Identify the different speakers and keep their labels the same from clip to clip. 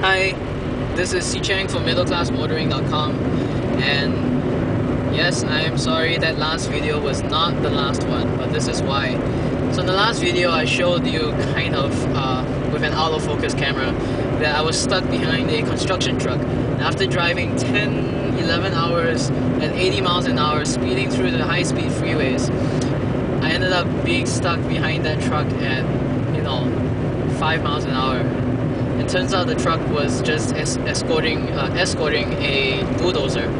Speaker 1: Hi, this is Si Chang from middleclassmotoring.com, and yes, I am sorry that last video was not the last one, but this is why. So in the last video I showed you kind of with an autofocus camera that I was stuck behind a construction truck. And after driving 10-11 hours at 80 miles an hour speeding through the high-speed freeways, I ended up being stuck behind that truck at 5 miles an hour. It turns out the truck was just escorting a bulldozer.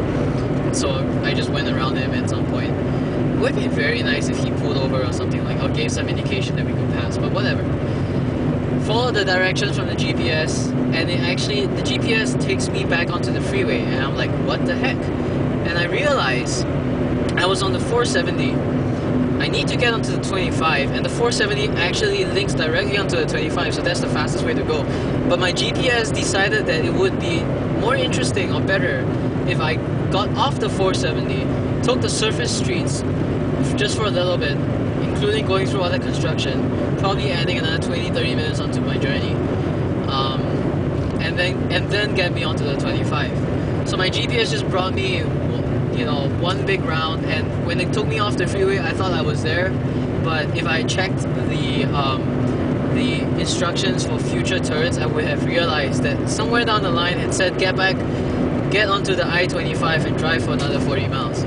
Speaker 1: So I just went around him at some point. It would be very nice if he pulled over or something like, or gave some indication that we could pass, but whatever. Follow the directions from the GPS, and the GPS takes me back onto the freeway, and I'm like, what the heck? And I realize I was on the 470. I need to get onto the 25, and the 470 actually links directly onto the 25, so that's the fastest way to go. But my GPS decided that it would be more interesting or better if I got off the 470, took the surface streets just for a little bit, including going through all that construction, probably adding another 20-30 minutes onto my journey, and then get me onto the 25. So my GPS just brought me one big round, and when it took me off the freeway I thought I was there, but if I checked the instructions for future turns, I would have realized that somewhere down the line it said get onto the I-25 and drive for another 40 miles.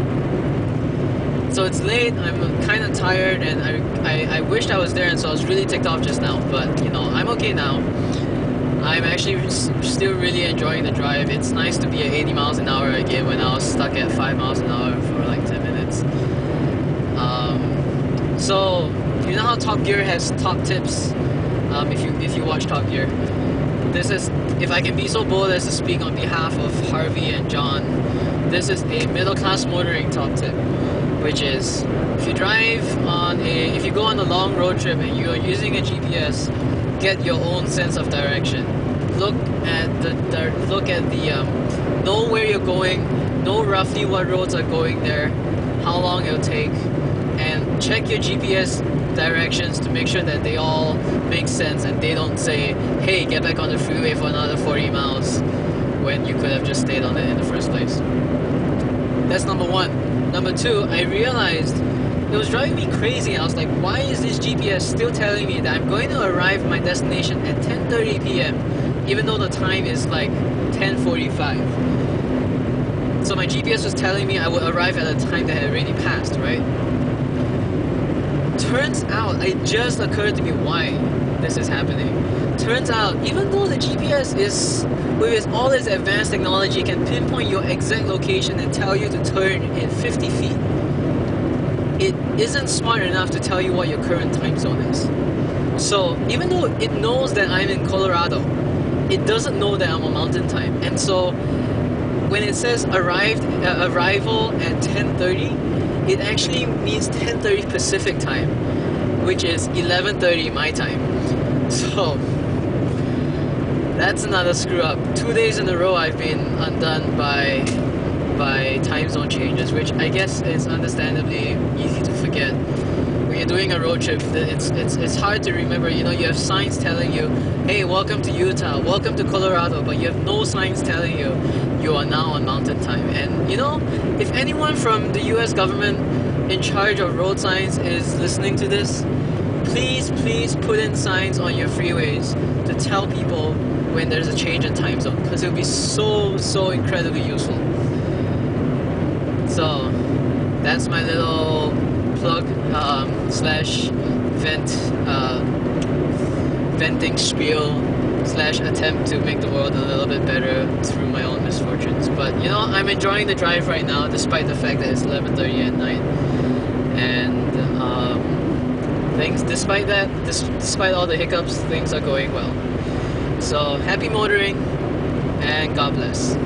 Speaker 1: So it's late, I'm kind of tired, and I wished I was there, and so I was really ticked off just now, but I'm okay now. I'm actually still really enjoying the drive. It's nice to be at 80 miles an hour again when I was stuck at 5 miles an hour for like 10 minutes. So, you know how Top Gear has top tips? If you watch Top Gear. This is, if I can be so bold as to speak on behalf of Harvey and John, this is a middle class motoring top tip, which is if you go on a long road trip and you are using a GPS, get your own sense of direction. Look at the know where you're going, know roughly what roads are going there, how long it'll take, and check your GPS directions to make sure that they all make sense and they don't say, hey, get back on the freeway for another 40 miles when you could have just stayed on it in the first place. That's number one. Number two, I realized it was driving me crazy. I was like, why is this GPS still telling me that I'm going to arrive at my destination at 10:30 p.m. even though the time is like 10:45? So my GPS was telling me I would arrive at a time that had already passed, right? Turns out, it just occurred to me why this is happening. Turns out, even though the GPS with all its advanced technology, can pinpoint your exact location and tell you to turn in 50 feet, it isn't smart enough to tell you what your current time zone is. So even though it knows that I'm in Colorado, it doesn't know that I'm on mountain time. And so when it says arrival at 10:30, it actually means 10:30 Pacific time, which is 11:30 my time. So that's another screw up. 2 days in a row I've been undone by time zone changes, which I guess is understandably easy to forget. When you're doing a road trip, it's hard to remember. You have signs telling you, hey, welcome to Utah, welcome to Colorado, but you have no signs telling you you are now on mountain time. And if anyone from the US government in charge of road signs is listening to this, please put in signs on your freeways to tell people when there's a change in time zone, because it would be so incredibly useful. So that's my little plug slash venting spiel slash attempt to make the world a little bit better through my own misfortunes. But I'm enjoying the drive right now, despite the fact that it's 11:30 at night, and despite all the hiccups, things are going well. So happy motoring, and God bless.